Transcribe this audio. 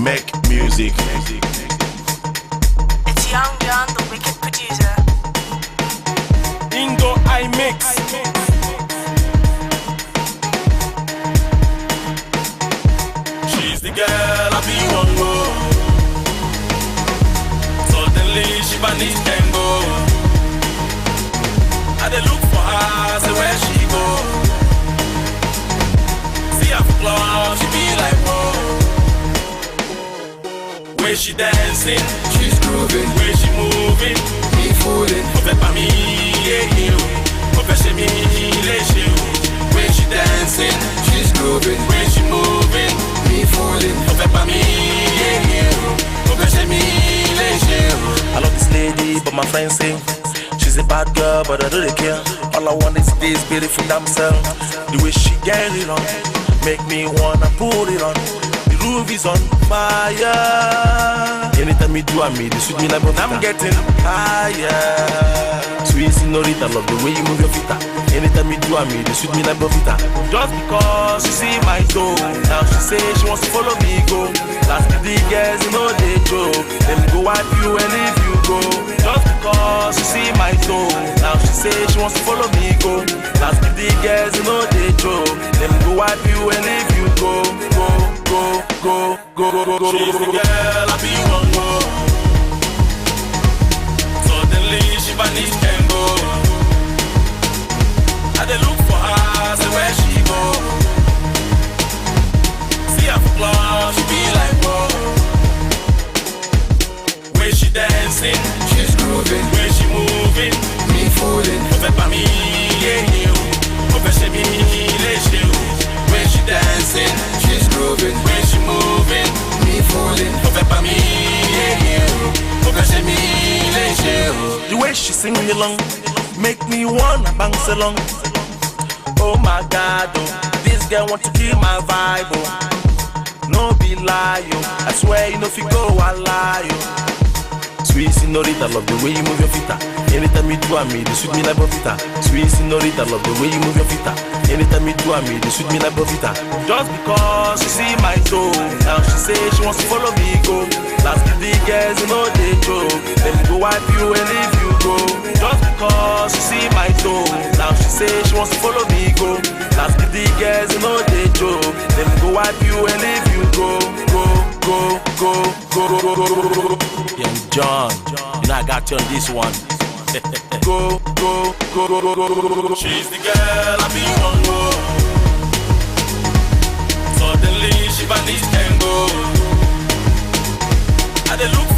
make music. It's Young John, the wicked producer. Indo I mix. She's the girl I be one more. Suddenly she vanished and go. I dey look for her, say where she go. See her for club, she be like whoa. Where she dancing, She's grooving, where she moving. me fooling. Ó fẹ́ pa mí, yeah, ó fẹ́ ṣe mí léṣe o. Where she dancing, She's grooving, where she moving. me fooling. Ó fẹ́ pa mí, yeah, ó fẹ́ ṣe mí léṣe o. I love this lady, but my friends say she's a bad girl, but I don't care. All I want is this beautiful damsel. The way she get it on, make me wanna put it on. The roof is on fire. Anytime you do, I made it sweet me like butter. I'm getting higher. Sweet senorita, love the way you move your feet. Anytime you do, I made it sweet me like butter. Just because you see my toe, now she say she wants to follow me go. Last the girls, you know they joke. Them go wipe you and leave you go. Just because you see my toe, now she say she wants to follow me go. Last the girls, you know they joke. Them go wipe you and leave you go. Go. She's the girl I be one more. Suddenly she vanished and go. I dey look for her, say where she go. See her for club, she be like whoa. Where she dancing, She's grooving, where she moving. me fooling. Ó fẹ́ pa mí, yeah, ó fẹ́ ṣe mí léṣe o. Where she dancing, She's grooving, where she moving. me fooling. Ó fẹ́ pa mí, yeah, ó fẹ́ ṣe mí léṣe o. The way she sing me along, make me wanna bounce along. Oh my God, oh, this girl want to kill my vibe, oh. No be lie, oh. I swear you know if you go, I lie, oh. Sweet senorita, love the way you move your feet. Anytime you do, I made it sweet me like butter. Sweet senorita, love the way you move your feet. Anytime you do, I made it sweet me like butter. Just because she see my toe, now she say she wants to follow me go. Last the girls, you know they joke. Them go wipe you and leave you go. Just because she see my toe, now she say she wants to follow me go. Last the girls, you know they joke. Them go wipe you and leave you go. Young John, you know I got you on this one. Go. She's the girl I be one more. Suddenly she vanished and go. I dey look